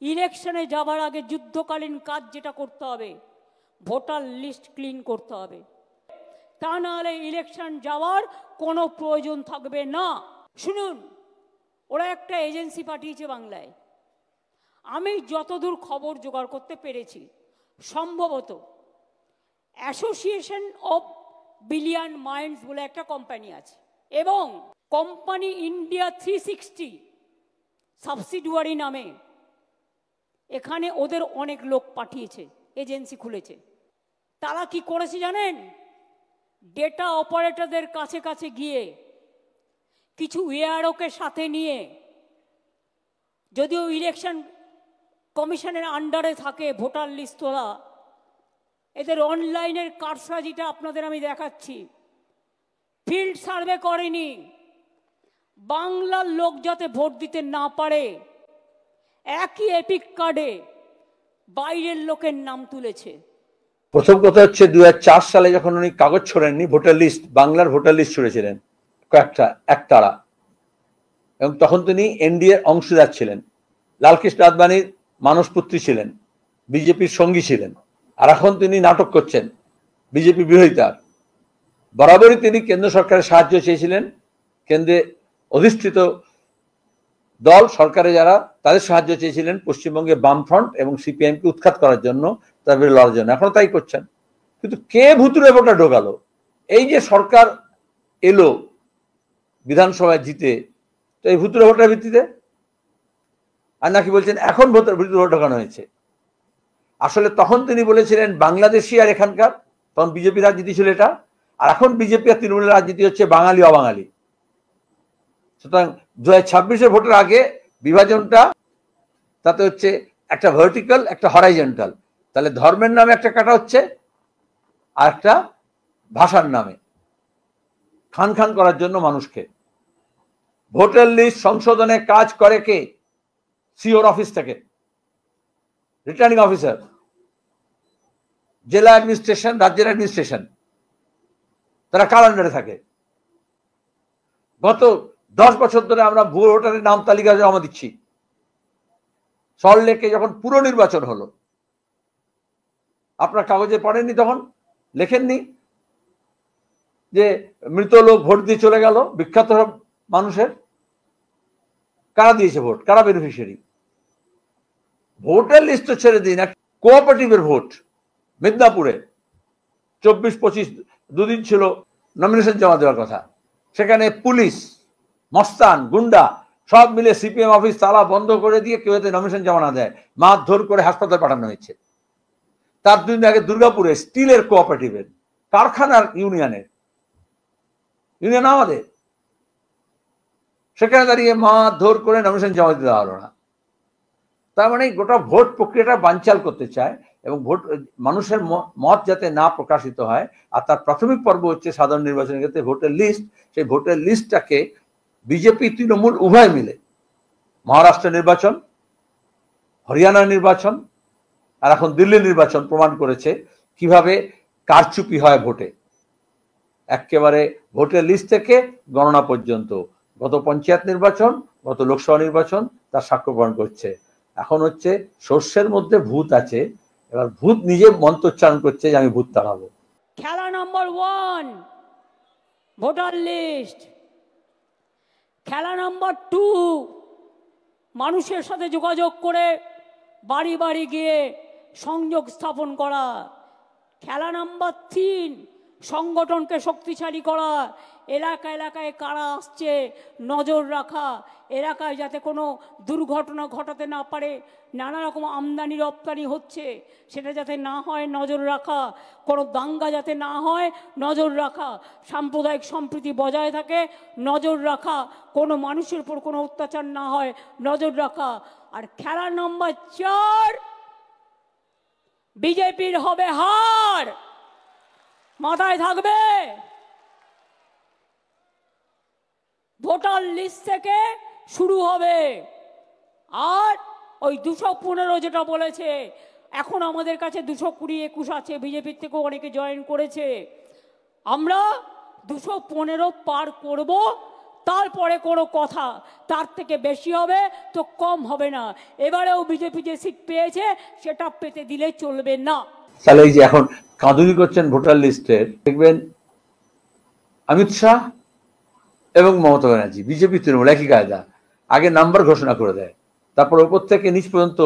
ইলেকশনে যাবার আগে যুদ্ধকালীন কাজ যেটা করতে হবে, ভোটার লিস্ট ক্লিন করতে হবে, তা নাহলে ইলেকশন যাওয়ার কোনো প্রয়োজন থাকবে না। শুনুন, ওরা একটা এজেন্সি পাঠিয়েছে বাংলায়। আমি যতদূর খবর জোগাড় করতে পেরেছি, সম্ভবত অ্যাসোসিয়েশন অফ বিলিয়ন মাইন্ডস বলে একটা কোম্পানি আছে, এবং কোম্পানি ইন্ডিয়া 360 সাবসিডিয়ারি নামে এখানে ওদের অনেক লোক পাঠিয়েছে, এজেন্সি খুলেছে। তারা কি করেছে জানেন? ডেটা অপারেটরদের কাছে কাছে গিয়ে কিছু এআরওকে সাথে নিয়ে, যদিও ইলেকশন কমিশনের আন্ডারে থাকে ভোটার লিস্ট তোলা, এদের অনলাইনের কারসাজিটা আপনাদের আমি দেখাচ্ছি। ফিল্ড সার্ভে করেনি, বাংলার লোক যাতে ভোট দিতে না পারে একই এপিক কার্ডে বাইরের লোকের নাম তুলেছে। প্রথম কথা হচ্ছে 2004 সালে যখন উনি কাগজ ছড়েননি, ভোটার লিস্ট, বাংলার ভোটার লিস্ট ছড়েছিলেন কয়েকটা একতারা, এবং তখন তিনি এনডিএর অংশীদার ছিলেন, লালকৃষ্ণ আদবানির মানসপুত্রী ছিলেন, বিজেপির সঙ্গী ছিলেন। আর এখন তিনি নাটক করছেন বিজেপি বিরোধিতার। বরাবরই তিনি কেন্দ্র সরকারের সাহায্য চেয়েছিলেন, কেন্দ্রে অধিষ্ঠিত দল সরকারে যারা, তাদের সাহায্য চেয়েছিলেন পশ্চিমবঙ্গে বামফ্রন্ট এবং সিপিএমকে উৎখাত করার জন্য, তার বিরুদ্ধে লড়ার জন্য। এখনো তাই করছেন। কিন্তু কে ভুতুরে ভোটার ঢোকালো? এই যে সরকার এলো বিধানসভায় জিতে, তো এই ভুতুরে ভোটার ভিত্তিতে, আর নাকি বলছেন এখন ভুতুরে ভোট ঢোকানো হয়েছে। আসলে তখন তিনি বলেছিলেন বাংলাদেশি আর এখানকার, তখন বিজেপি রাজনীতি ছিল এটা, আর এখন বিজেপি আর তৃণমূলের রাজনীতি হচ্ছে বাঙালি অবাঙালি। সুতরাং 2026-এর ভোটের আগে বিভাজনটা তাতে হচ্ছে একটা ভার্টিক্যাল, একটা হরাইজন্টাল। তাহলে ধর্মের নামে একটা কাটা হচ্ছে, আর একটা ভাষার নামে খান খান করার জন্য মানুষকে। ভোটার লিস্ট সংশোধনে কাজ করে কে? সিওর অফিস থেকে, রিটার্নিং অফিসার, জেলা অ্যাডমিনিস্ট্রেশন, রাজ্যের অ্যাডমিনিস্ট্রেশন, তারা কার আন্ডারে থাকে? গত 10 বছর ধরে আমরা ভুয়ো ভোটারের নাম তালিকা জমা দিচ্ছি। সল্টলেকে যখন পুরো নির্বাচন হলো, আপনার কাগজে পড়েননি, তখন লেখেননি যে মৃত লোক ভোট দিয়ে চলে গেল, বিখ্যাত মানুষের? কারা দিয়েছে ভোট? কারা বেনিফিশিয়ারি? ভোটার লিস্ট ছেড়ে দিন, কোঅপারেটিভের ভোট মিদনাপুরে 24-25 দুদিন ছিল নমিনেশন জমা দেওয়ার কথা, সেখানে পুলিশ, মস্তান, গুন্ডা সব মিলে সিপিএম অফিস তালা বন্ধ করে দিয়ে কেউ যাতে নমিনেশন জমা না দেয়, মারধর করে হাসপাতালে পাঠানো হয়েছে। তার 2 দিন আগে দুর্গাপুরে স্টিলের কোঅপারেটিভের, কারখানার ইউনিয়নের, ইউনিয়ন আমাদের, সেখানে দাঁড়িয়ে মারধর করে নমিনেশন জমা দিতে দেওয়া হলো না। তার মানে গোটা ভোট প্রক্রিয়াটা বানচাল করতে চায়, এবং ভোট মানুষের মত যাতে না প্রকাশিত হয়। আর তার প্রাথমিক পর্ব হচ্ছে সাধারণ নির্বাচনের ক্ষেত্রে ভোটার লিস্ট। সেই ভোটার লিস্টটাকে বিজেপি তৃণমূল উভয় মিলে মহারাষ্ট্র নির্বাচন, হরিয়ানা নির্বাচন, আর এখন দিল্লি নির্বাচন প্রমাণ করেছে কিভাবে কারচুপি হয় ভোটে। একেবারে ভোটার লিস্ট থেকে গণনা পর্যন্ত, গত পঞ্চায়েত নির্বাচন, গত লোকসভা নির্বাচন তার সাক্ষ্য প্রদান করছে। এখন হচ্ছে শস্যের মধ্যে ভূত আছে, এবার ভূত নিজে মন্ত্রোচ্চারণ করছে যে আমি ভূত তাড়াবো। খেলা নম্বর 1 ভোটার লিস্ট। খেলা নম্বর 2 মানুষের সাথে যোগাযোগ করে বাড়ি বাড়ি গিয়ে সংযোগ স্থাপন করা। খেলা নম্বর 3 সংগঠনকে শক্তিশালী করা, এলাকা এলাকায় কারা আসছে নজর রাখা, এলাকায় যাতে কোনো দুর্ঘটনা ঘটাতে না পারে, নানা রকম আমদানি রপ্তানি হচ্ছে সেটা যাতে না হয় নজর রাখা, কোনো দাঙ্গা যাতে না হয় নজর রাখা, সাম্প্রদায়িক সম্প্রীতি বজায় থাকে নজর রাখা, কোনো মানুষের উপর কোনো অত্যাচার না হয় নজর রাখা। আর খেলা নম্বর 4 বিজেপির হবে হার, মাথায় থাকবে। ভোটার লিস্ট থেকে শুরু হবে। আর ওই 215 যেটা বলেছে, এখন আমাদের কাছে 220-21 আছে, বিজেপির থেকেও অনেকে জয়েন করেছে। আমরা 215 পার করব, তারপরে কোনো কথা, তার থেকে বেশি হবে তো কম হবে না। এবারেও বিজেপি যে সিট পেয়েছে সেটা পেতে দিলে চলবে না। তাহলে এই যে এখন কাঁদুনি করছেন ভোটার লিস্টের, দেখবেন অমিত শাহ এবং মমতা ব্যানার্জি, বিজেপি তৃণমূল একই কায়দা, আগে নাম্বার ঘোষণা করে দেয়, তারপর ওপর থেকে নিচ পর্যন্ত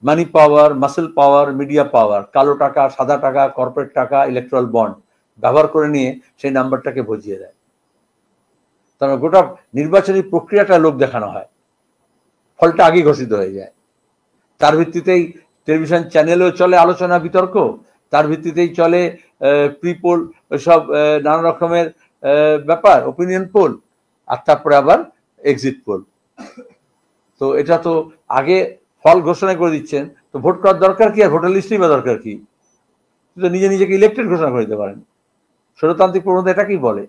মানি পাওয়ার, মাসেল পাওয়ার, মিডিয়া পাওয়ার, কালো টাকা, সাদা টাকা, কর্পোরেট টাকা, ইলেকট্রাল বন্ড ব্যবহার করে নিয়ে সেই নাম্বারটাকে বুঝিয়ে দেয়। তার গোটা নির্বাচনী প্রক্রিয়াটা লোক দেখানো হয়, ফলটা আগে ঘোষিত হয়ে যায়। তার ভিত্তিতেই টেলিভিশন চ্যানেলেও চলে আলোচনা বিতর্ক, তার ভিত্তিতেই চলে প্রি পোল, সব নানা রকমের ব্যাপার, ওপিনিয়ন পোল, আর তারপরে আবার এক্সিট পোল। তো এটা তো আগে ফল ঘোষণা করে দিচ্ছেন, তো ভোট করার দরকার কি, আর ভোটার লিস্টই বা দরকার কি? তো নিজে নিজেকে ইলেক্টেড ঘোষণা করে দিতে পারেন। স্বৈরতান্ত্রিক প্রবণতা এটা কি বলে?